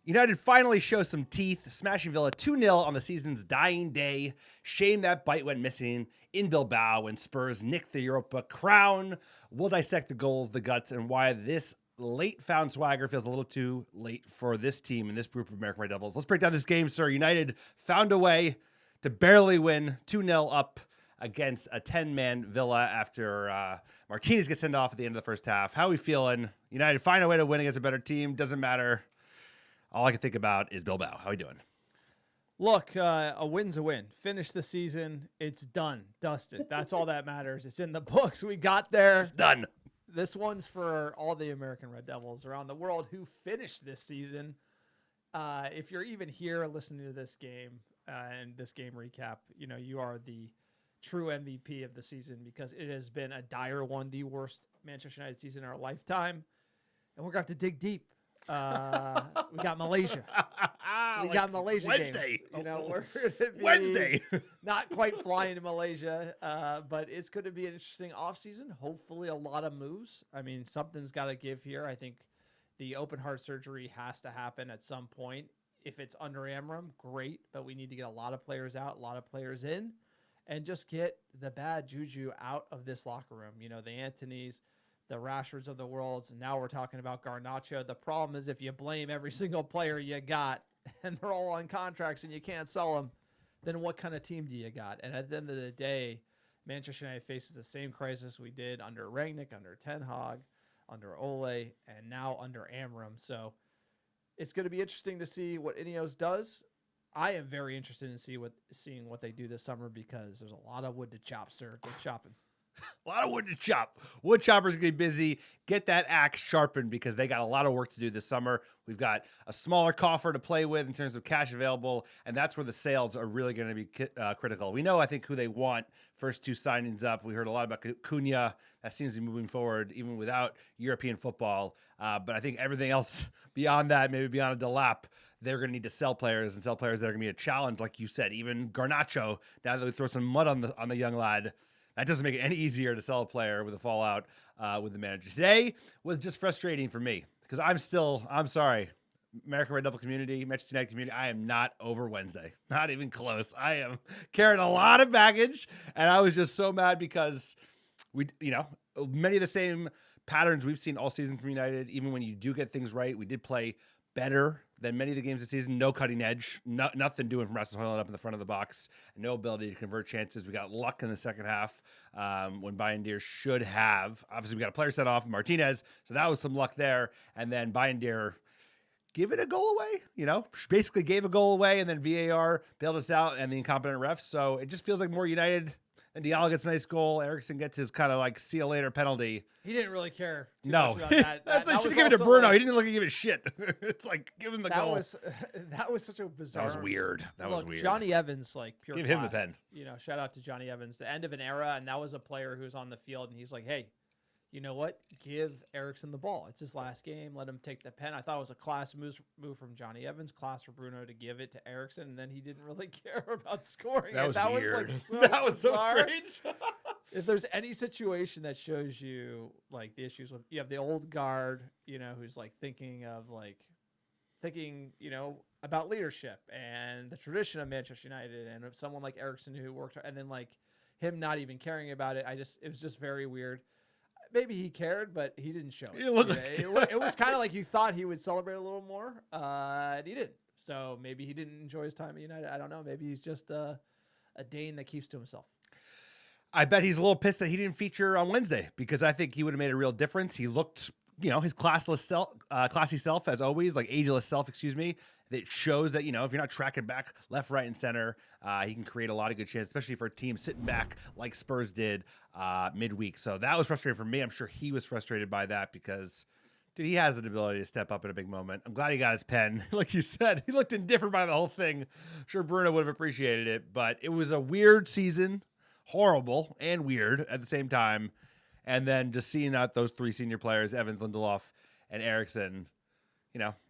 United finally show some teeth, smashing Villa 2-0 on the season's dying day. Shame that bite went missing in Bilbao when Spurs nicked the Europa crown. We'll dissect the goals, the guts, and why this late-found swagger feels a little too late for this team and this group of American Red Devils. Let's break down this game, sir. United found a way to barely win 2-0 up against a 10-man Villa after Martínez gets sent off at the end of the first half. How are we feeling? United find a way to win against a better team. Doesn't matter. All I can think about is Bilbao. How are we doing? Look, a win's a win. Finish the season. It's done. Dusted. That's all that matters. It's in the books. We got there. It's done. This one's for all the American Red Devils around the world who finished this season. If you're even here listening to this game and this game recap, you know, you are the true MVP of the season because it has been a dire one, the worst Manchester United season in our lifetime. And we're going to have to dig deep. We got Malaysia. We got Malaysia Wednesday. games. You know, we're gonna be Wednesday. not quite flying to Malaysia, but it's going to be an interesting offseason. Hopefully a lot of moves. I mean, something's got to give here. I think the open heart surgery has to happen at some point. If it's under Amorim, great, but we need to get a lot of players out, a lot of players in, and just get the bad juju out of this locker room. You know, the Antonys, the Rashfords of the world. And now we're talking about Garnacho. The problem is if you blame every single player you got and they're all on contracts and you can't sell them, then what kind of team do you got? And at the end of the day, Manchester United faces the same crisis we did under Rangnick, under Ten Hag, under Ole, and now under Amorim. So it's going to be interesting to see what Ineos does. I am very interested in seeing what they do this summer because there's a lot of wood to chop, sir. Good chopping. A lot of wood to chop. Wood choppers going to be busy. Get that axe sharpened because they got a lot of work to do this summer. We've got a smaller coffer to play with in terms of cash available, and that's where the sales are really going to be critical. We know, I think, who they want. First two signings up. We heard a lot about Cunha. That seems to be moving forward even without European football. But I think everything else beyond that, maybe beyond a Delap, they're going to need to sell players and sell players that are going to be a challenge, like you said. Even Garnacho, now that we throw some mud on the young lad, that doesn't make it any easier to sell a player with a fallout with the manager. Today was just frustrating for me because I'm sorry, American Red Devil community, Manchester United community, I am not over Wednesday. Not even close. I am carrying a lot of baggage, and I was just so mad because many of the same patterns we've seen all season from United, even when you do get things right. We did play better than many of the games this season. No cutting edge, nothing doing from Rasmus Højlund up in the front of the box, no ability to convert chances. We got luck in the second half when Bayindir should have. Obviously, we got a player set off, Martínez, so that was some luck there. And then Bayindir give it a goal away, basically gave a goal away, and then VAR bailed us out and the incompetent refs. So it just feels like more United. And Diallo gets a nice goal. Eriksen gets his kind of like see you later penalty. He didn't really care too no. much about that. That's like, should have given it to Bruno. He didn't look like give it shit. It's like, give him the goal. That was such a bizarre. That was weird. That was weird. Johnny Evans, like pure Give class. him the pen. Shout out to Johnny Evans. The end of an era, and that was a player who was on the field, and he's like, hey, you know what? Give Eriksen the ball. It's his last game. Let him take the pen. I thought it was a class move from Johnny Evans, class for Bruno to give it to Eriksen, and then he didn't really care about scoring. That was weird. That was so strange. If there's any situation that shows you like the issues with, you have the old guard, who's like thinking about leadership and the tradition of Manchester United, and if someone like Eriksen who worked, and then like him not even caring about it. It was just very weird. Maybe he cared, but he didn't show it. It was kind of like you thought he would celebrate a little more, and he didn't. So maybe he didn't enjoy his time at United. I don't know. Maybe he's just a Dane that keeps to himself. I bet he's a little pissed that he didn't feature on Wednesday because I think he would have made a real difference. He looked, his classy self as always, like ageless self, excuse me. That shows that, if you're not tracking back left, right, and center, he can create a lot of good chances, especially for a team sitting back like Spurs did midweek. So that was frustrating for me. I'm sure he was frustrated by that because, dude, he has an ability to step up in a big moment. I'm glad he got his pen. Like you said, he looked indifferent by the whole thing. I'm sure Bruno would have appreciated it, but it was a weird season, horrible and weird at the same time. And then just seeing out those three senior players, Evans, Lindelof, and Eriksen,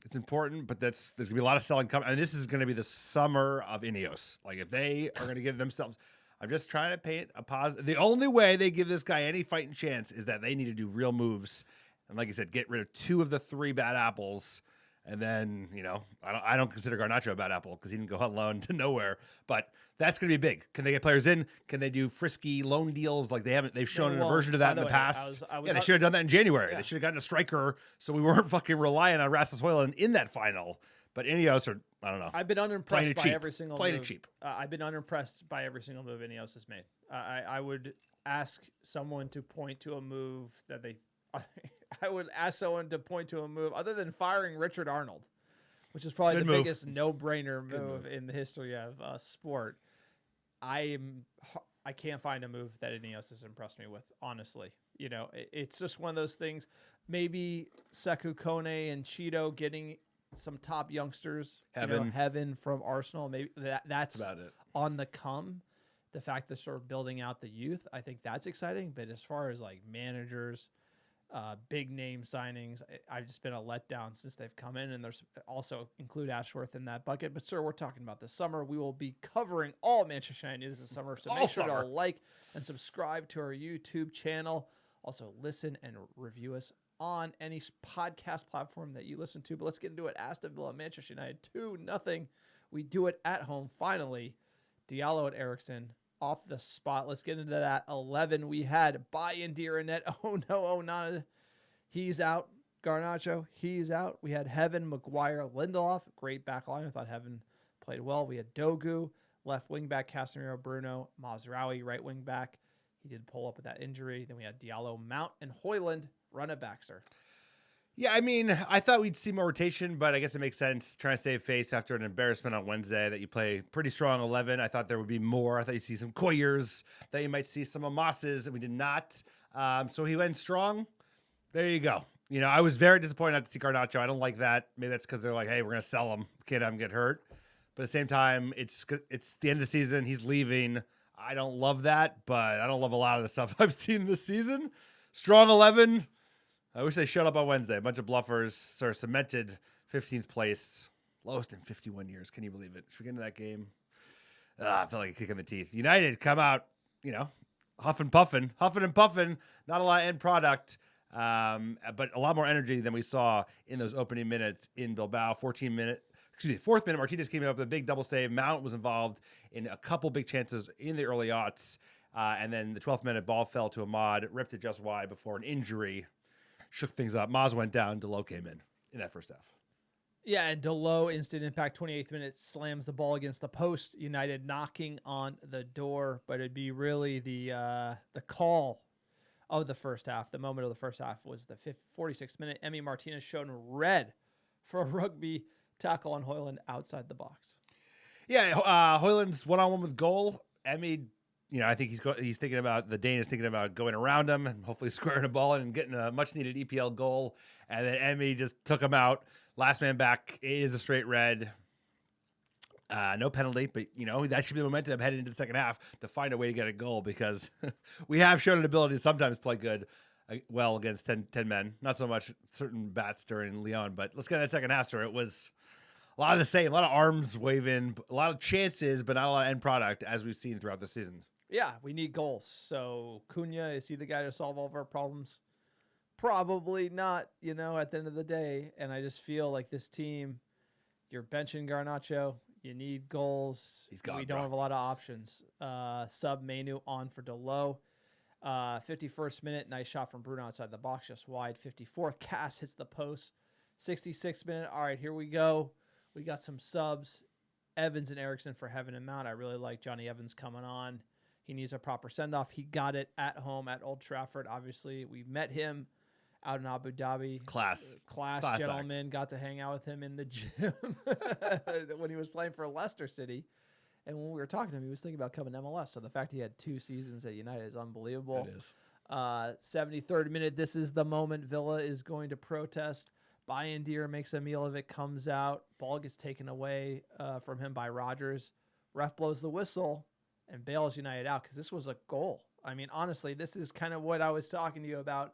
it's important, but there's going to be a lot of selling coming. And this is going to be the summer of Ineos. Like, if they are going to give themselves, I'm just trying to paint a positive. The only way they give this guy any fighting chance is that they need to do real moves. And like I said, get rid of two of the three bad apples And then, I don't consider Garnacho a bad apple because he didn't go on loan to nowhere. But that's going to be big. Can they get players in? Can they do frisky loan deals like they've shown an aversion to that in the past? They should have done that in January. Yeah. They should have gotten a striker so we weren't fucking relying on Rasmus Højlund in that final. But Ineos I don't know. I've been unimpressed by every single move. It cheap. I've been unimpressed by every single move Ineos has made. I would ask someone to point to a move that they... I would ask someone to point to a move other than firing Richard Arnold, which is probably biggest no-brainer move in the history of sport. I can't find a move that Ineos has impressed me with, honestly. It's just one of those things. Maybe Sekou Kone and Cheeto getting some top youngsters, Heaven from Arsenal. Maybe that's about it. On the come. The fact that sort of building out the youth, I think that's exciting. But as far as like managers, big name signings, I've just been a letdown since they've come in, and there's also include Ashworth in that bucket. But sir, we're talking about this summer. We will be covering all Manchester United news this summer, so make sure to like and subscribe to our YouTube channel. Also, listen and review us on any podcast platform that you listen to. But let's get into it. Aston Villa, Manchester United 2-0. We do it at home. Finally, Diallo and Eriksen off the spot. Let's get into that 11. We had Bayindir in net. Oh no, Onana. He's out. Garnacho, he's out. We had Heaven, Maguire, Lindelof. Great back line. I thought Heaven played well. We had Dogu, left wing back, Casemiro, Bruno, Mazraoui, right wing back. He did pull up with that injury. Then we had Diallo, Mount, and Højlund. Run it back, sir. Yeah, I thought we'd see more rotation, but I guess it makes sense trying to save face after an embarrassment on Wednesday that you play pretty strong 11. I thought there would be more. I thought you'd see some Koyers, that you might see some Amasses, and we did not. So he went strong. There you go. I was very disappointed not to see Garnacho. I don't like that. Maybe that's because they're like, hey, we're going to sell him. Can't have him get hurt. But at the same time, it's the end of the season. He's leaving. I don't love that, but I don't love a lot of the stuff I've seen this season. Strong 11. I wish they showed up on Wednesday. A bunch of bluffers sort of cemented 15th place. Lowest in 51 years. Can you believe it? Should we get into that game? I felt like a kick in the teeth. United come out, huffing and puffing. Not a lot of end product, but a lot more energy than we saw in those opening minutes in Bilbao. Fourth minute, Martinez came up with a big double save. Mount was involved in a couple big chances in the early aughts. And then the 12th minute ball fell to Amad, ripped it just wide before an injury shook things up. Maz went down. Delo came in that first half. Yeah, and Delo, instant impact, 28th minute, slams the ball against the post. United knocking on the door, but it'd be really the call of the first half. The moment of the first half was the 46th minute. Emi Martínez shown red for a rugby tackle on Højlund outside the box. Yeah, Højlund's one-on-one with goal. Emi, I think he's thinking about, the Dane is thinking about going around him and hopefully squaring a ball and getting a much-needed EPL goal. And then Emi just took him out. Last man back. It is a straight red. No penalty, but, that should be the momentum heading into the second half to find a way to get a goal, because we have shown an ability to sometimes play well against 10 men. Not so much certain bats during Lyon, but let's get to that second half, sir. It was a lot of the same, a lot of arms waving, a lot of chances, but not a lot of end product, as we've seen throughout the season. Yeah, we need goals. So Cunha, is he the guy to solve all of our problems? Probably not, at the end of the day. And I just feel like this team, you're benching Garnacho. You need goals. We don't have a lot of options. Sub Manu on for Delo. 51st minute, nice shot from Bruno outside the box, just wide. 54th, Cass hits the post. 66th minute, all right, here we go. We got some subs. Evans and Eriksen for Heaven and Mount. I really like Johnny Evans coming on. He needs a proper send-off. He got it at home at Old Trafford. Obviously, we met him out in Abu Dhabi. Class gentleman. Got to hang out with him in the gym when he was playing for Leicester City. And when we were talking to him, he was thinking about coming to MLS. So the fact he had 2 seasons at United is unbelievable. It is. 73rd minute, this is the moment Villa is going to protest. Bayindir makes a meal of it, comes out. Ball gets taken away from him by Rodgers. Ref blows the whistle and bails United out, because this was a goal. I mean, honestly, this is kind of what I was talking to you about.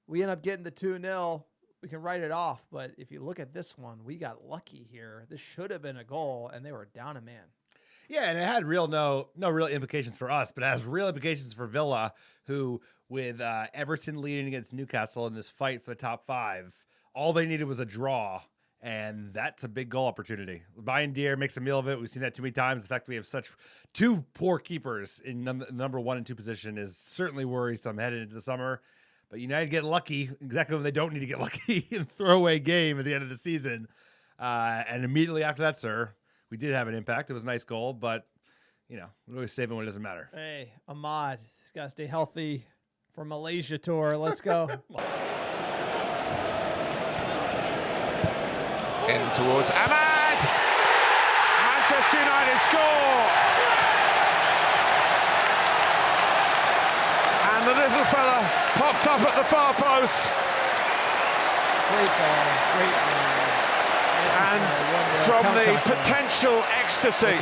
We end up getting the 2-0. We can write it off, but if you look at this one, we got lucky here. This should have been a goal, and they were down a man. Yeah, and it had no real implications for us, but it has real implications for Villa, who, with Everton leading against Newcastle in this fight for the top 5, all they needed was a draw, And that's a big goal opportunity. Buying deer makes a meal of it. We've seen that too many times. The fact we have such two poor keepers in number 1 and 2 position is certainly worrisome headed into the summer. But United get lucky exactly when they don't need to get lucky in a throwaway game at the end of the season. And immediately after that, sir, we did have an impact. It was a nice goal, but, we always save it when it doesn't matter. Hey, Amad, he's got to stay healthy for Malaysia tour. Let's go. In towards Amad! Manchester United score! And the little fella popped up at the far post. Great ball. Great ball. And from the potential ecstasy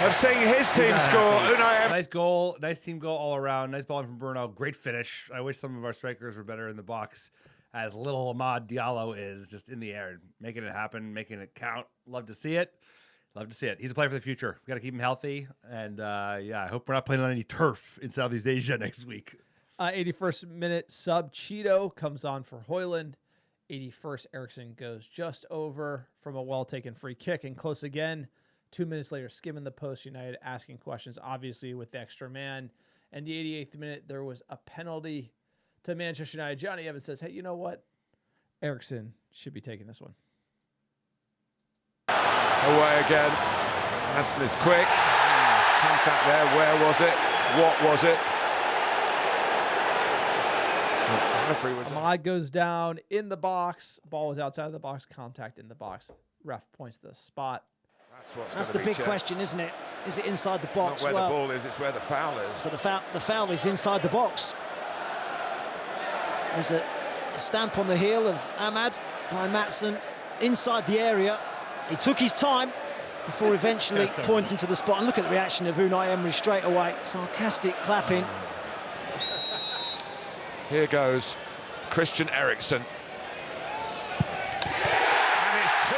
of seeing his team score, Unai Emery. Nice goal, nice team goal all around. Nice ball from Bruno, great finish. I wish some of our strikers were better in the box, as little Amad Diallo is just in the air, making it happen, making it count. Love to see it. Love to see it. He's a player for the future. We got to keep him healthy. And I hope we're not playing on any turf in Southeast Asia next week. 81st minute sub Cheeto comes on for Højlund. 81st, Eriksen goes just over from a well-taken free kick and close again. 2 minutes later, skimming the post, United asking questions, obviously with the extra man. And the 88th minute, there was a penalty to Manchester United. Johnny Evans says, hey, you know what? Eriksen should be taking this one. Away again. Aston is quick. Contact there. Where was it? What was it? Referee was Amad goes down in the box. Ball was outside of the box. Contact in the box. Ref points to the spot. That's the big question, isn't it? Is it inside the box? It's not where the ball is, it's where the foul is. So the foul is inside the box. There's a stamp on the heel of Amad by Maatsen inside the area. He took his time before eventually pointing to the spot. And look at the reaction of Unai Emery straight away. Sarcastic clapping. Here goes Christian Eriksen. And it's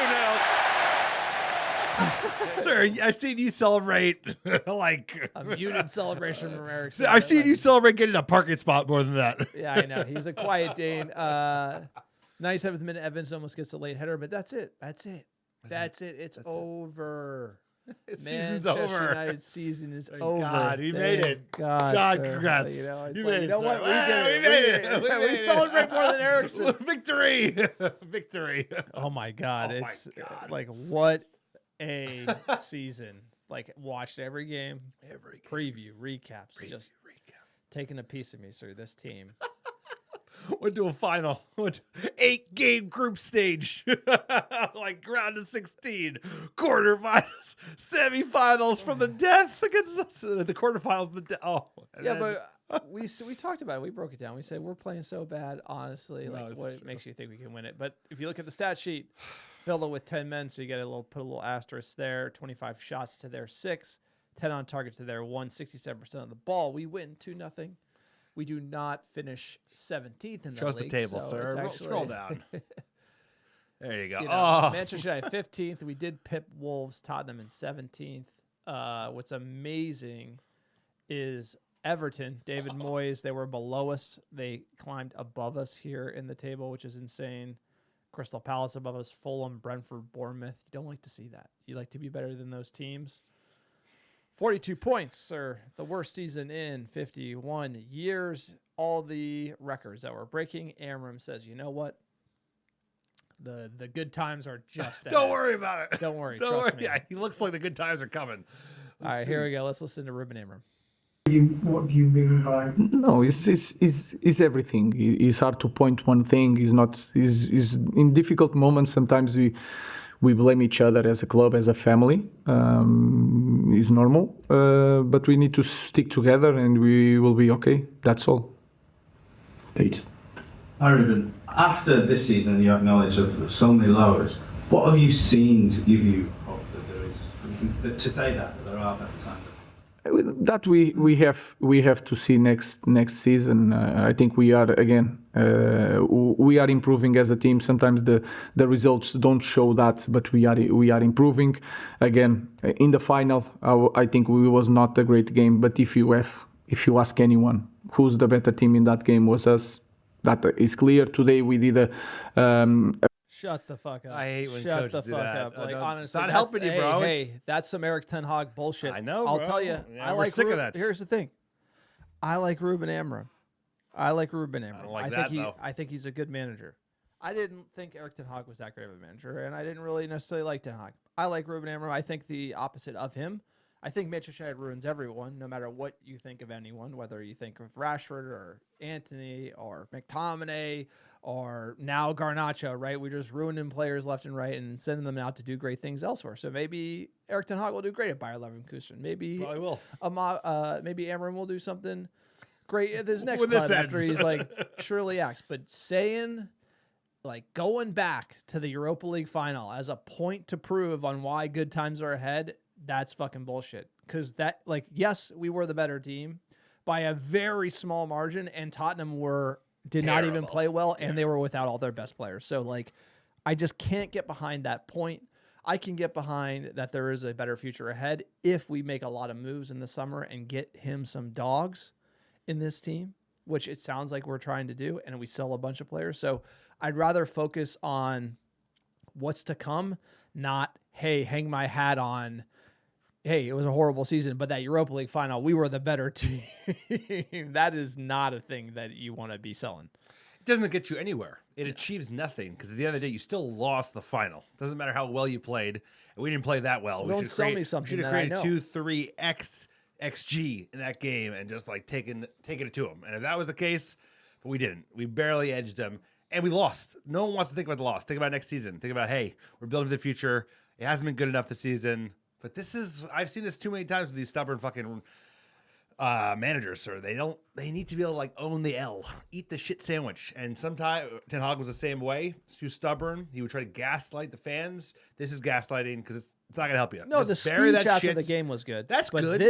2-0. Sir, I've seen you celebrate like A muted celebration from Eriksen. I've seen you celebrate getting a parking spot more than that. Yeah, I know. He's a quiet Dane. 97th minute, Evans almost gets a late header, but that's it. It's over. Season's Manchester over. United's season is over. God, he made it. God, John, sir. congrats. You made it, know what? sir. We did it. We made it. We made it. celebrate more than Eriksen. Victory. Victory. Oh my God. Oh my It's God. like, what a season. Like, watched every game, preview, recaps, just taking a piece of me through this team. Went to a final. 8-game group stage. Like round of 16. Quarterfinals. Semifinals from the death against us. The quarterfinals. But we talked about it. We broke it down. We said we're playing so bad, honestly. Like, what makes you think we can win it? But if you look at the stat sheet, Villa with 10 men, so you got put a little asterisk there. 25 shots to their 6, 10 on target to their 1, 67% of the ball. We win 2-0. We do not finish 17th in the Show us league. the table, so sir. actually, Scroll down. There you go. Manchester United 15th. We did pip Wolves, Tottenham in 17th. What's amazing is Everton, David Moyes, they were below us. They climbed above us here in the table, which is insane. Crystal Palace above us, Fulham, Brentford, Bournemouth. You don't like to see that. You like to be better than those teams. 42 points, or the worst season in 51 years. All the records that we're breaking. Amorim says, you know what? The good times are just ahead. Don't worry about it. Don't worry. Don't Trust worry. me. Yeah, he looks like the good times are coming. All right, here we go. Let's listen to Ruben Amorim. What do you mean by? No, it's everything. It's hard to point one thing. It's not. Is in difficult moments. Sometimes we blame each other as a club, as a family. It's normal, but we need to stick together, and we will be okay. That's all. Pete. Hi Ruben, after this season you acknowledge of so many lowers, what have you seen to give you hope that there is, to say that there are better times? That we have to see next season. I think we are again. We are improving as a team. Sometimes the results don't show that, but we are improving. Again, in the final, I think we was not a great game. But if you ask anyone who's the better team in that game, was us. That is clear. Today we did a Shut the fuck up. I hate when Shut coaches the do fuck that. up. Like, honestly, it's not that's- helping you, bro. Hey, that's some Eric Ten Hag bullshit. I know, I'll bro. tell you. Yeah, I we're like sick of that. Here's the thing. I like Ruben Amorim. I don't like that, though. I think he's a good manager. I didn't think Eric Ten Hag was that great of a manager, and I didn't really necessarily like Ten Hag. I like Ruben Amorim. I think the opposite of him. I think Manchester United ruins everyone, no matter what you think of anyone, whether you think of Rashford or Anthony or McTominay or now Garnacho, right? We're just ruining players left and right and sending them out to do great things elsewhere. So maybe Eric Ten Hag will do great at Bayer Leverkusen. Maybe Probably will. Maybe Amorim will do something great at his next When this club after ends. he's like surely acts. But saying like going back to the Europa League final as a point to prove on why good times are ahead, that's fucking bullshit. Because that, like, yes, we were the better team by a very small margin, and Tottenham did not even play well, and they were without all their best players. So, like, I just can't get behind that point. I can get behind that there is a better future ahead if we make a lot of moves in the summer and get him some dogs in this team, which it sounds like we're trying to do, and we sell a bunch of players. So I'd rather focus on what's to come, not, hey, hang my hat on, hey, it was a horrible season, but that Europa League final, we were the better team. That is not a thing that you want to be selling. It doesn't get you anywhere. It achieves nothing because at the end of the day, you still lost the final. Doesn't matter how well you played. And we didn't play that well. Don't sell me something should have that I created know. 2-3 XG in that game and just like taking it to them. And if that was the case, but we didn't. We barely edged them and we lost. No one wants to think about the loss. Think about next season. Think about, hey, we're building for the future. It hasn't been good enough this season. But I've seen this too many times with these stubborn fucking managers, sir. They need to be able to like own the L, eat the shit sandwich. And sometimes Ten Hag was the same way. It's too stubborn. He would try to gaslight the fans. This is gaslighting because it's not going to help you. No, Just the bury speech that after shit. the game was good. That's but good.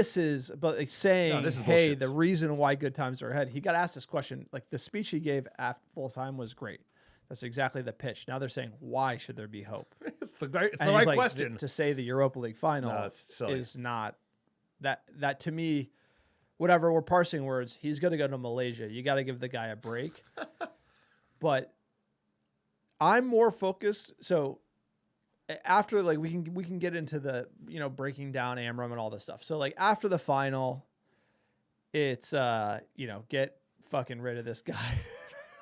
But like saying, No, this is hey, bullshit. the reason why good times are ahead. He got asked this question. Like the speech he gave after full time was great. That's exactly the pitch. Now they're saying, why should there be hope? It's the right And he's like, question. to say the Europa League final No, it's silly. is not that to me, whatever, we're parsing words. He's going to go to Malaysia. You got to give the guy a break. But I'm more focused. So after like we can get into the, breaking down Amorim and all this stuff. So like after the final, it's get fucking rid of this guy.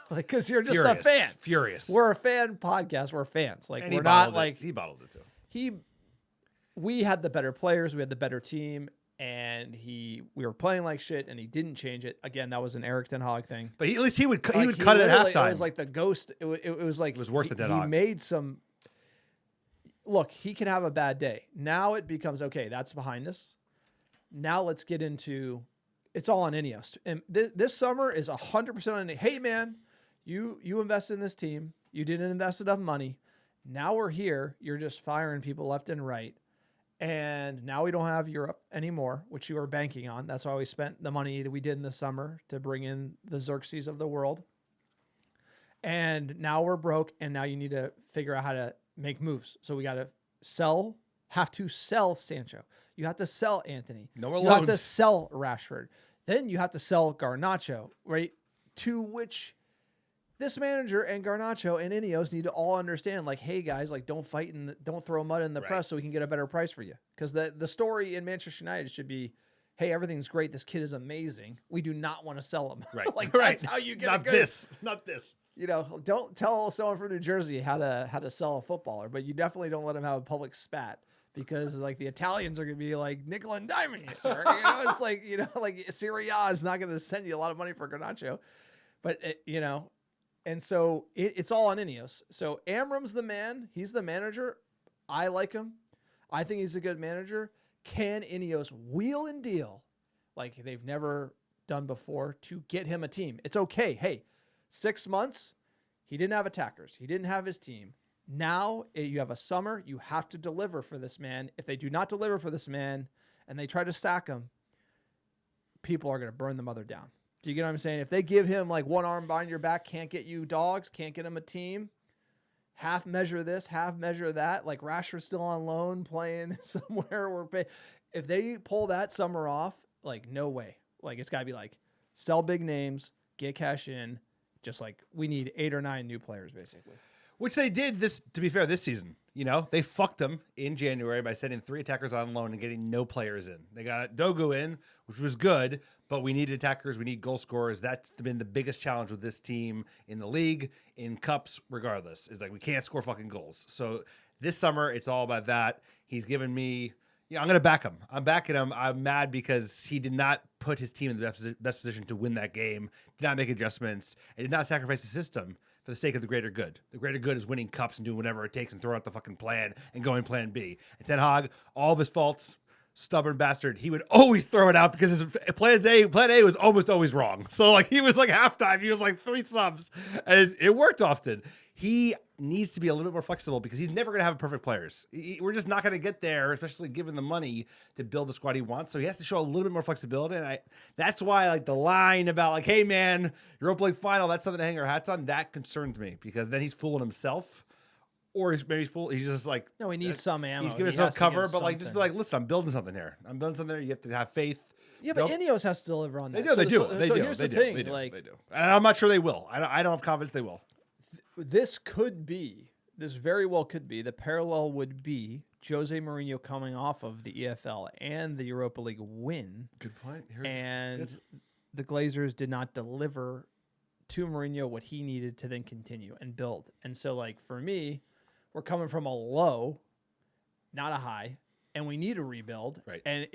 Like, because you're just a fan. Furious. We're a fan podcast. We're fans. Like, And we're not bottled it. like He bottled it too. we had the better players. We had the better team, and we were playing like shit, and he didn't change it. Again, that was an Eric Ten Hag thing. But at least he would cut it at literally- halftime. It was like the ghost. It was like It was worse than Ten He Hag. made some. Look, he can have a bad day. Now it becomes okay. That's behind us. Now let's get into. It's all on Ineos, and this summer is 100% on. Hey, man. You invested in this team. You didn't invest enough money. Now we're here. You're just firing people left and right. And now we don't have Europe anymore, which you were banking on. That's why we spent the money that we did in the summer to bring in the Xerxes of the world. And now we're broke, and now you need to figure out how to make moves. So we got to have to sell Sancho. You have to sell Anthony. No more You have to loans. sell Rashford. Then you have to sell Garnacho, right? To which this manager and Garnacho and Ineos need to all understand, like, hey guys, like don't fight and don't throw mud in the Right. press so we can get a better price for you. Because the story in Manchester United should be, hey, everything's great. This kid is amazing. We do not want to sell him. Right. Like right. that's how you get Not a good. Not this. Don't tell someone from New Jersey how to sell a footballer, but you definitely don't let him have a public spat. Because like the Italians are gonna be like nickel and diming you, sir. It's like like Serie A is not gonna send you a lot of money for Garnacho, but and so it's all on Ineos. So Amorim's the man. He's the manager. I like him. I think he's a good manager. Can Ineos wheel and deal like they've never done before to get him a team? It's okay. Hey, 6 months, he didn't have attackers. He didn't have his team. Now you have a summer. You have to deliver for this man. If they do not deliver for this man and they try to sack him, people are going to burn the mother down. Do you get what I'm saying? If they give him like one arm behind your back, can't get you dogs, can't get him a team, half measure this, half measure that, like Rashford's still on loan playing somewhere. If they pull that summer off, like no way. Like it's got to be like sell big names, get cash in. Just like we need 8 or 9 new players basically. Which they did this, to be fair, this season. You know, they fucked them in January by sending 3 attackers on loan and getting no players in. They got Dogu in, which was good, but we need attackers. We need goal scorers. That's been the biggest challenge with this team in the league, in cups, regardless. It's like we can't score fucking goals. So this summer, it's all about that. He's given me, I'm going to back him. I'm backing him. I'm mad because he did not put his team in the best position to win that game, did not make adjustments, and did not sacrifice the system for the sake of the greater good. The greater good is winning cups and doing whatever it takes and throwing out the fucking plan and going plan B. And Ten Hag, all of his faults, stubborn bastard, he would always throw it out because his plan A was almost always wrong. So like he was like halftime, he was like 3 subs, and it worked often. He needs to be a little bit more flexible because he's never going to have perfect players. We're just not going to get there, especially given the money to build the squad he wants. So he has to show a little bit more flexibility. And that's why like the line about like, hey man, Europa League final, that's something to hang our hats on. That concerns me because then he's fooling himself. Or he's just like, no, he needs some ammo. He's giving himself cover, but like, just be like, listen, I'm building something here. I'm building something there. You have to have faith. Yeah, but Ineos has to deliver on that. They do. So here's the thing. They do. And I'm not sure they will. I don't have confidence they will. This very well could be, the parallel would be Jose Mourinho coming off of the EFL and the Europa League win. Good point. And the Glazers did not deliver to Mourinho what he needed to then continue and build. And so, like, for me, we're coming from a low, not a high, and we need to rebuild. Right. And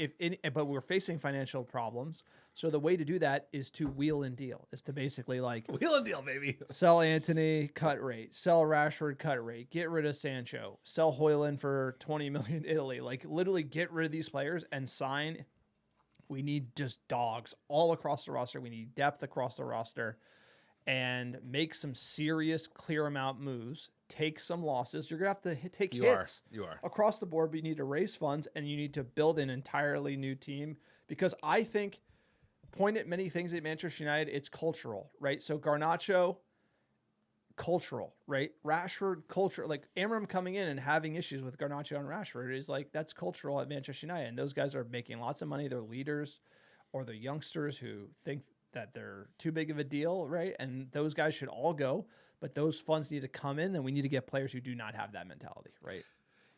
but we're facing financial problems. So the way to do that is to wheel and deal. Is to basically like wheel and deal, baby. Sell Antony, cut rate. Sell Rashford, cut rate. Get rid of Sancho. Sell Højlund for 20 million Italy. Like literally get rid of these players and sign. We need just dogs all across the roster. We need depth across the roster. And make some serious clear amount moves. Take some losses. You're going to have to take hits across the board, but you need to raise funds and you need to build an entirely new team because I think, point at many things at Manchester United, it's cultural, right? So Garnacho, cultural, right? Rashford, cultural. Like Amorim coming in and having issues with Garnacho and Rashford is like, that's cultural at Manchester United. And those guys are making lots of money. They're leaders or they're youngsters who think that they're too big of a deal, right? And those guys should all go, but those funds need to come in, and we need to get players who do not have that mentality, right?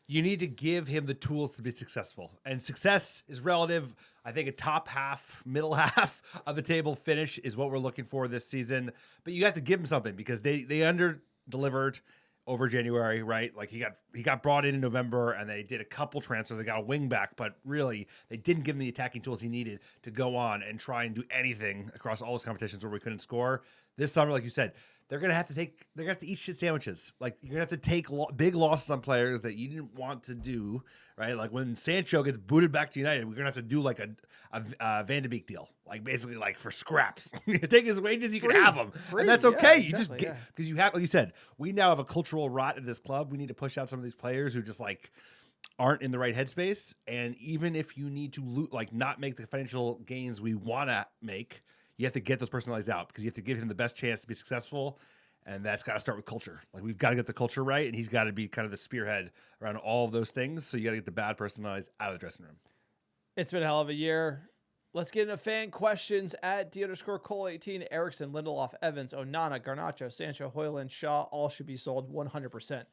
You need to give him the tools to be successful. And success is relative. I think a top half, middle half of the table finish is what we're looking for this season. But you have to give him something because they under-delivered over January, right? Like he got brought in November and they did a couple transfers. They got a wing back, but really they didn't give him the attacking tools he needed to go on and try and do anything across all those competitions where we couldn't score. This summer, like you said, they're gonna have to eat shit sandwiches. Like you're gonna have to take big losses on players that you didn't want to do, right? Like when Sancho gets booted back to United, we're gonna have to do like a Van de Beek deal, like basically like for scraps. You take his wages, you can have them, and that's okay. You just get because you have, like you said, we now have a cultural rot at this club. We need to push out some of these players who just like aren't in the right headspace. And even if you need to not make the financial gains we want to make, you have to get those personalities out because you have to give him the best chance to be successful. And that's got to start with culture. Like we've got to get the culture right. And he's got to be kind of the spearhead around all of those things. So you got to get the bad personalities out of the dressing room. It's been a hell of a year. Let's get into fan questions at D_Cole18. Eriksen, Lindelof, Evans, Onana, Garnacho, Sancho, Højlund, Shaw, all should be sold 100%.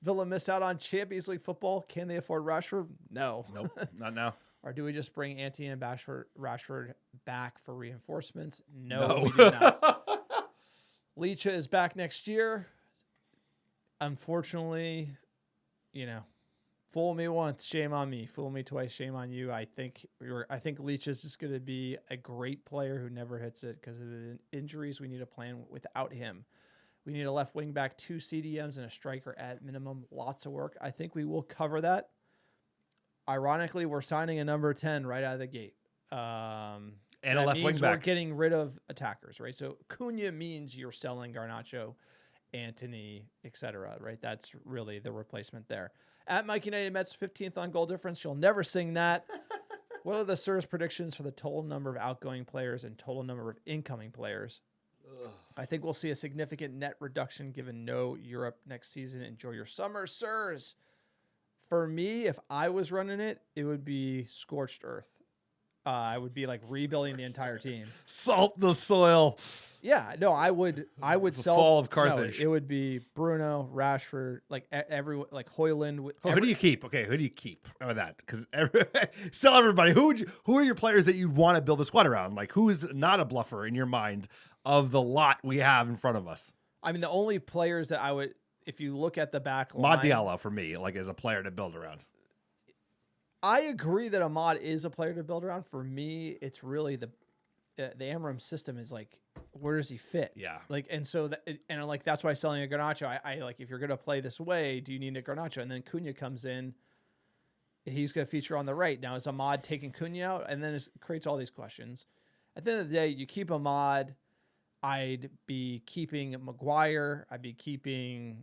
Villa miss out on Champions League football. Can they afford Rashford? No. Nope, not now. Or do we just bring Antony and Rashford back for reinforcements? No. We do not. Licha is back next year. Unfortunately, fool me once, shame on me. Fool me twice, shame on you. I think Licha is just going to be a great player who never hits it because of the injuries. We need a plan without him. We need a left wing back, 2 CDMs, and a striker at minimum. Lots of work. I think we will cover that. Ironically, we're signing a number 10 right out of the gate. And a left wing back. We're getting rid of attackers, right? So Cunha means you're selling Garnacho, Antony, etc., right? That's really the replacement there. At Mike United Mets, 15th on goal difference. You'll never sing that. What are the Sir's predictions for the total number of outgoing players and total number of incoming players? I think we'll see a significant net reduction given no Europe next season. Enjoy your summer, Sirs. For me, if I was running it, it would be scorched earth. I would be like rebuilding the entire team. Salt the soil. Yeah, no, I would sell. fall of no, Carthage. it would be Bruno, Rashford, like everyone, like Højlund. Who do you keep? Okay, who do you keep? How about that? Because sell everybody. Who are your players that you want to build a squad around? Like, who is not a bluffer in your mind of the lot we have in front of us? I mean, the only players that I would, if you look at the back line, Amad Diallo for me, like as a player to build around. I agree that Amad is a player to build around. For me, it's really the Amorim system is like, where does he fit? Yeah. Like, and so like that's why I'm selling a Garnacho. I like, if you're gonna play this way, do you need a Garnacho? And then Cunha comes in. He's gonna feature on the right. Now is Amad taking Cunha out? And then it creates all these questions. At the end of the day, you keep Amad. I'd be keeping Maguire. I'd be keeping,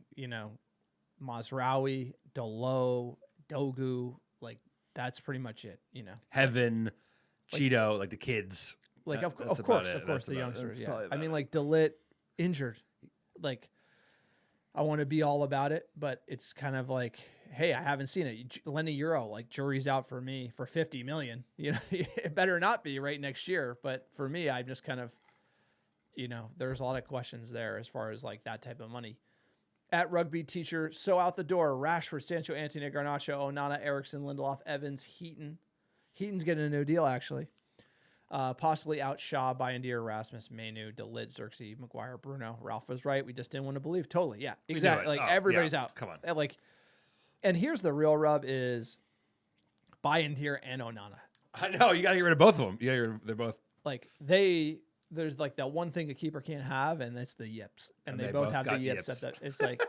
Mazraoui, Dalot, Dogu. Like, that's pretty much it, Heaven, Cheeto, like the kids. Like, That's of about course, it. the That's youngsters. Yeah. probably I mean, about like, Delit injured. Like, I want to be all about it, but it's kind of like, hey, I haven't seen it. Lenny Euro, like, jury's out for me for 50 million. It better not be right next year. But for me, I'm just kind of, there's a lot of questions there as far as like that type of money. At Rugby Teacher, so out the door: Rashford, Sancho, Anthony, Garnacho, Onana, Eriksen, Lindelof, Evans, Heaton. Heaton's getting a new deal, actually. Possibly out Shaw, Bayendier, Rasmus, Manu, Delit, Xerxes, Maguire, Bruno. Ralph was right. We just didn't want to believe. Totally, yeah, exactly. Like, everybody's out. Come on. And here's the real rub: is Bayendier and Onana. I know you got to get rid of both of them. Yeah, they're both like There's like that one thing a keeper can't have, and that's the yips. And they both have the yips. It's like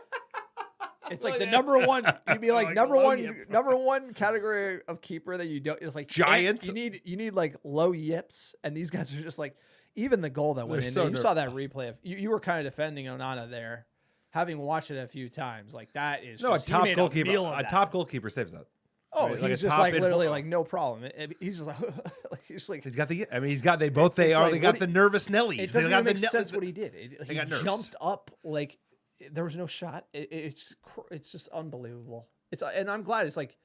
it's like the number one. You'd be like number one category of keeper that you don't. It's like giants. You need like low yips, and these guys are just like, even the goal that went in. So you saw that replay of you were kind of defending Onana there, having watched it a few times. Like, that is no, just, a top goalkeeper. A top goalkeeper saves that. Oh, right? he's just like literally like no problem. He's just like, he's got the. I mean, he's got. They both. They got the nervous Nellies. It doesn't even make sense what he did. He jumped up like there was no shot. It's just unbelievable. And I'm glad it's like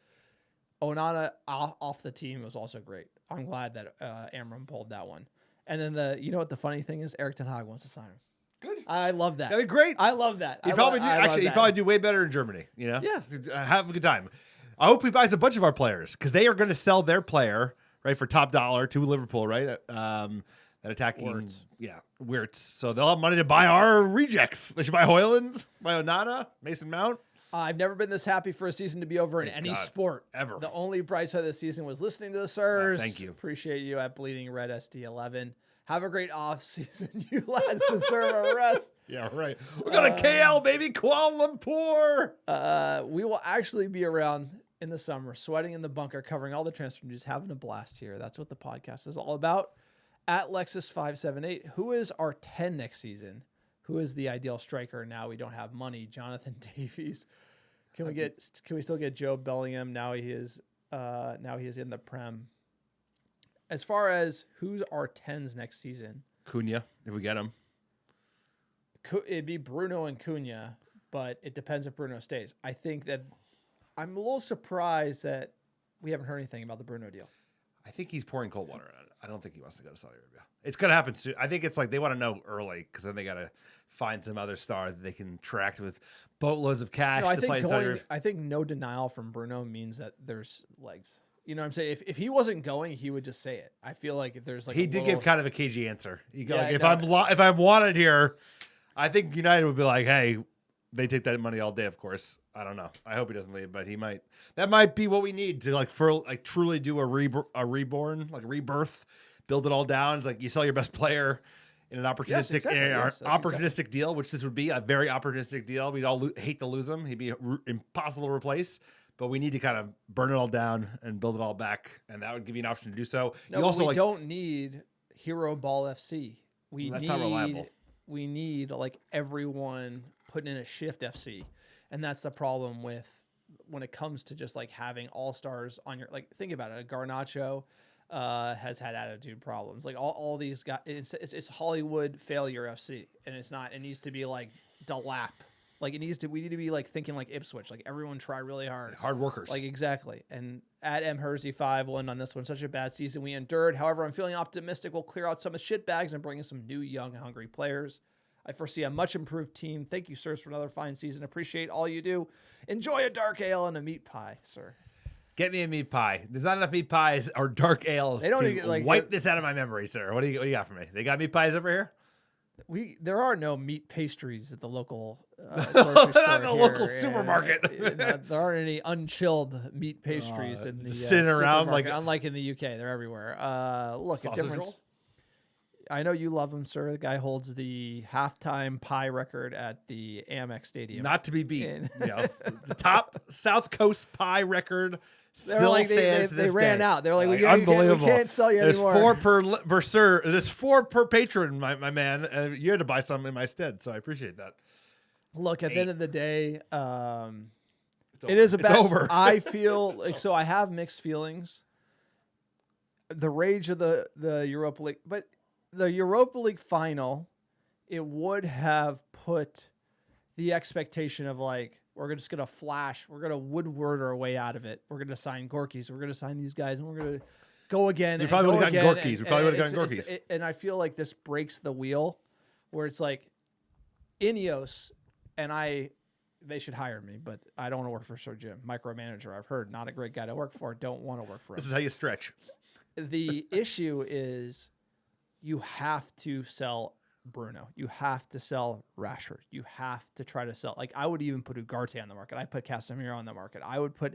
Onana off the team was also great. I'm glad that Amorim pulled that one. And then what the funny thing is, Erik ten Hag wants to sign him. Good. I love that. That'd be great. I love that. He'd probably do way better in Germany. Yeah. Have a good time. I hope he buys a bunch of our players because they are going to sell their player right for top dollar to Liverpool, right? That attacking, Wirtz. So they'll have money to buy our rejects. They should buy Højlund, buy Onana, Mason Mount. I've never been this happy for a season to be over in any sport ever. The only bright side of the season was listening to the Sirs. Thank you. Appreciate you at Bleeding Red SD11. Have a great off season. You lads deserve a rest. Yeah, right. We're going to KL, baby, Kuala Lumpur. We will actually be around in the summer, sweating in the bunker, covering all the transfer news, having a blast here. That's what the podcast is all about. At Lexus578, who is our 10 next season? Who is the ideal striker? Now we don't have money. Jonathan Davies. Can we still get Joe Bellingham? Now he is in the Prem. As far as who's our 10s next season, Cunha, if we get him. It'd be Bruno and Cunha, but it depends if Bruno stays. I think that I'm a little surprised that we haven't heard anything about the Bruno deal. I think he's pouring cold water on it. I don't think he wants to go to Saudi Arabia. It's going to happen soon. I think it's like they want to know early because then they got to find some other star that they can attract with boatloads of cash to play in Saudi Arabia. I think no denial from Bruno means that there's legs. You know what I'm saying? If he wasn't going, he would just say it. I feel like if there's like he did give kind of a cagey answer. He go Yeah, like, if I'm wanted here, I think United would be like, hey, they take that money all day. Of course, I don't know. I hope he doesn't leave, but he might. That might be what we need to truly do a reborn, like a rebirth, build it all down. It's like you sell your best player in an opportunistic deal, which this would be a very opportunistic deal. We'd all hate to lose him. He'd be impossible to replace. But we need to kind of burn it all down and build it all back, and that would give you an option to do so. No, we don't need Hero Ball FC. That's not reliable. We need like everyone putting in a shift FC, and that's the problem with when it comes to just like having all stars on your think about it. Garnacho has had attitude problems. Like all these guys, it's Hollywood failure FC, and it's not. It needs to be like Delap. Like we need to be like thinking like Ipswich, like everyone try really hard. Hard workers. Like exactly. And at M Hersey 5 will end on this one. Such a bad season we endured. However, I'm feeling optimistic we'll clear out some of the shit bags and bring in some new, young, hungry players. I foresee a much improved team. Thank you, sirs, for another fine season. Appreciate all you do. Enjoy a dark ale and a meat pie, sir. Get me a meat pie. There's not enough meat pies or dark ales They don't to even, like, wipe this out of my memory, sir. What do you got for me? They got meat pies over here? There are no meat pastries at the local grocery store The here. local supermarket. There aren't any unchilled meat pastries in the just sitting around supermarket, like- unlike in the UK. They're everywhere. Look, a Sausage difference. roll? I know you love him, sir. The guy holds the halftime pie record at the Amex Stadium. Not to be beat. And- The top South Coast pie record They're still like, stands to they this ran day. out. They're like, we Unbelievable. can't sell you There's anymore. There's 4 per patron, my man. You had to buy some in my stead, so I appreciate that. Look, at the end of the day, It's it over. is a It's bad. over. I feel like so. I have mixed feelings. The rage of the Europa League, but the Europa League final, it would have put the expectation of like we're just gonna flash, we're gonna Woodward our way out of it. We're gonna sign Gorkies, we're gonna sign these guys, and we're gonna go again. We and probably go would've gotten again, Gorkies. We probably would've gotten it's- Gorkies. and I feel like this breaks the wheel, where it's like Ineos and they should hire me, but I don't want to work for Sir Jim. Micromanager, I've heard, not a great guy to work for. Don't want to work for him. This is how you stretch. The issue is you have to sell Bruno. You have to sell Rashford. You have to try to sell. Like, I would even put Ugarte on the market. I put Casemiro on the market. I would put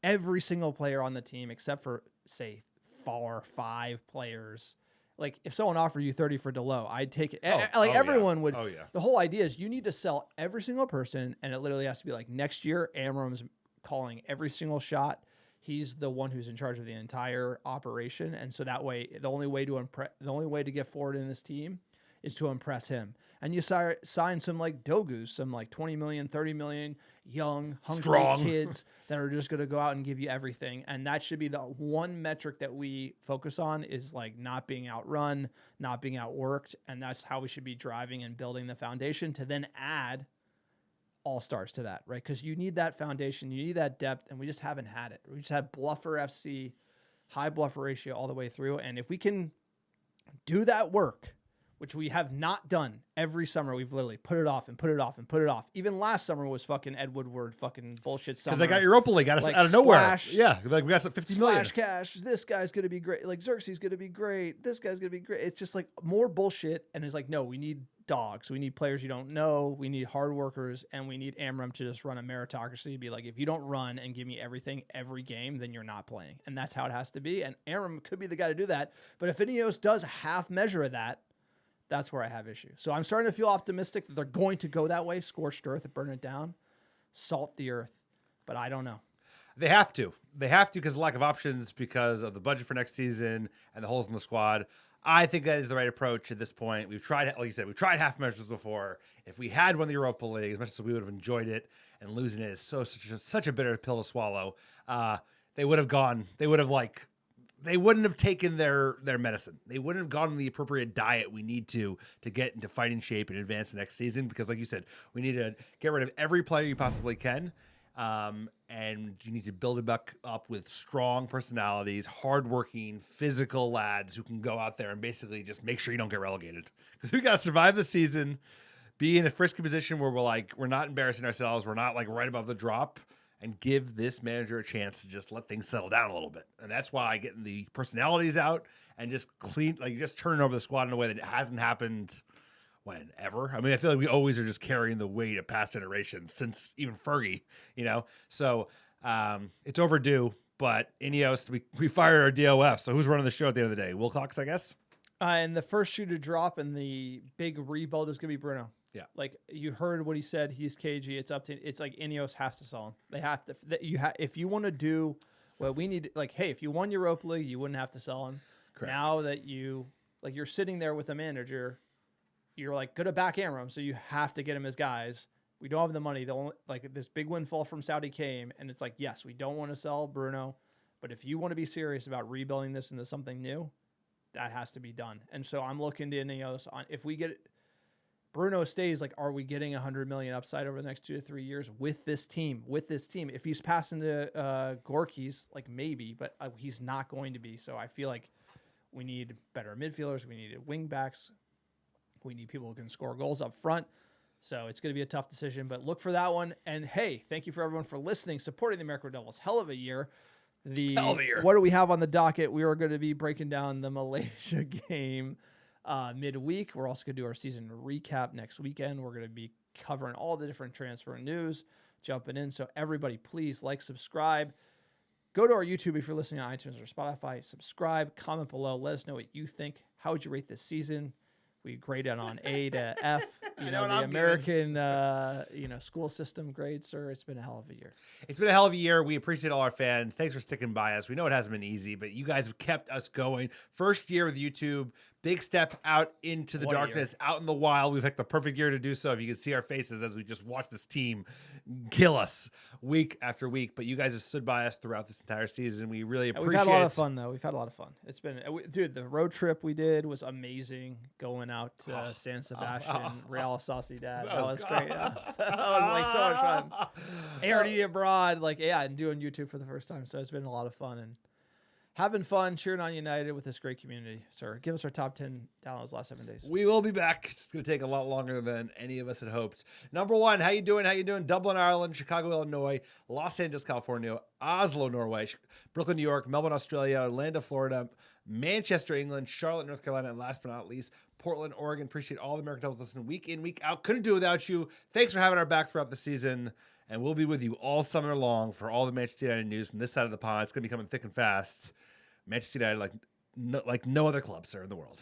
every single player on the team except for, say, 4 or 5 players. Like, if someone offered you 30 for Delo, I'd take it. Everyone would. Oh, yeah. The whole idea is you need to sell every single person, and it literally has to be like next year, Amram's calling every single shot. He's the one who's in charge of the entire operation, and so that way, the only way to get forward in this team is to impress him. And you sign some like Dogus, some like 20 million, 30 million young, hungry Strong. kids that are just going to go out and give you everything. And that should be the one metric that we focus on is like not being outrun, not being outworked. And that's how we should be driving and building the foundation to then add all-stars to that, right? Because you need that foundation, you need that depth, and we just haven't had it. We just had bluffer FC, high bluffer ratio all the way through. And if we can do that work, which we have not done every summer, we've literally put it off and put it off and put it off. Even last summer was fucking Ed Woodward fucking bullshit summer. Because they got Europa League out Like of nowhere. splash- Yeah, like we got some 50 million. Splash cash. This guy's gonna be great. Like Xerxes gonna be great. This guy's gonna be great. It's just like more bullshit. And it's like, no, we need dogs. We need players you don't know. We need hard workers, and we need Amram to just run a meritocracy. Be like, if you don't run and give me everything every game, then you're not playing. And that's how it has to be. And Amram could be the guy to do that. But if Ineos does a half measure of that, that's where I have issues. So I'm starting to feel optimistic that they're going to go that way, scorched earth, burn it down, salt the earth. But I don't know. They have to. They have to because of lack of options, because of the budget for next season and the holes in the squad. I think that is the right approach at this point. We've tried, like you said, we've tried half measures before. If we had won the Europa League, as much as we would have enjoyed it, and losing it is such a bitter pill to swallow, they would have gone. They would have they wouldn't have taken their medicine. They wouldn't have gone on the appropriate diet we need to get into fighting shape and advance the next season. Because, like you said, we need to get rid of every player you possibly can. And you need to build it back up with strong personalities, hardworking, physical lads who can go out there and basically just make sure you don't get relegated. Because we got to survive the season, be in a frisky position where we're not embarrassing ourselves, we're not like right above the drop, and give this manager a chance to just let things settle down a little bit. And that's why getting the personalities out and just just turning over the squad in a way that hasn't happened whenever. I mean, I feel like we always are just carrying the weight of past generations since even Fergie, So it's overdue. But Ineos, we fired our DOF. So who's running the show at the end of the day? Wilcox, I guess. And the first shoe to drop in the big rebuild is going to be Bruno. Yeah. Like you heard what he said. He's cagey. It's like Ineos has to sell him. They have to. If you want to do what we need, like, hey, if you won Europa League, you wouldn't have to sell him. Correct. Now that you're sitting there with a manager, you're like, good to back Amram, so you have to get him as guys. We don't have the money. This big windfall from Saudi came, and it's like, yes, we don't want to sell Bruno, but if you want to be serious about rebuilding this into something new, that has to be done. And so I'm looking to Ineos on if we get Bruno stays, like, are we getting 100 million upside over the next 2 to 3 years with this team? If he's passing to Gorky's, like, maybe, but he's not going to be. So I feel like we need better midfielders. We need wing backs. We need people who can score goals up front. So it's going to be a tough decision, but look for that one. And hey, thank you for everyone for listening, supporting the American Red Devils. Hell of a year. Hell of a year. What do we have on the docket? We are going to be breaking down the Malaysia game midweek. We're also going to do our season recap next weekend. We're going to be covering all the different transfer news, jumping in. So everybody, please like, subscribe. Go to our YouTube if you're listening on iTunes or Spotify. Subscribe, comment below. Let us know what you think. How would you rate this season? We grade it on A to F. You know, the American, school system grade, sir. It's been a hell of a year. It's been a hell of a year. We appreciate all our fans. Thanks for sticking by us. We know it hasn't been easy, but you guys have kept us going. First year with YouTube. Big step out into the darkness, out in the wild. We've picked the perfect year to do so. If you can see our faces as we just watch this team kill us week after week. But you guys have stood by us throughout this entire season. We really appreciate it. We've had a lot of fun, though. We've had a lot of fun. It's been, dude, the road trip we did was amazing. Going out to San Sebastian, Real Sociedad. That was great. That was like so much fun. ARD abroad, and doing YouTube for the first time. So it's been a lot of fun. And having fun, cheering on United with this great community, sir. Give us our top 10 downloads last 7 days. We will be back. It's going to take a lot longer than any of us had hoped. Number one, how you doing? Dublin, Ireland, Chicago, Illinois, Los Angeles, California, Oslo, Norway, Brooklyn, New York, Melbourne, Australia, Orlando, Florida, Manchester, England, Charlotte, North Carolina, and last but not least, Portland, Oregon. Appreciate all the American Devils listening week in, week out. Couldn't do it without you. Thanks for having our back throughout the season. And we'll be with you all summer long for all the Manchester United news from this side of the pond. It's going to be coming thick and fast. Manchester United like no other club, sir, in the world.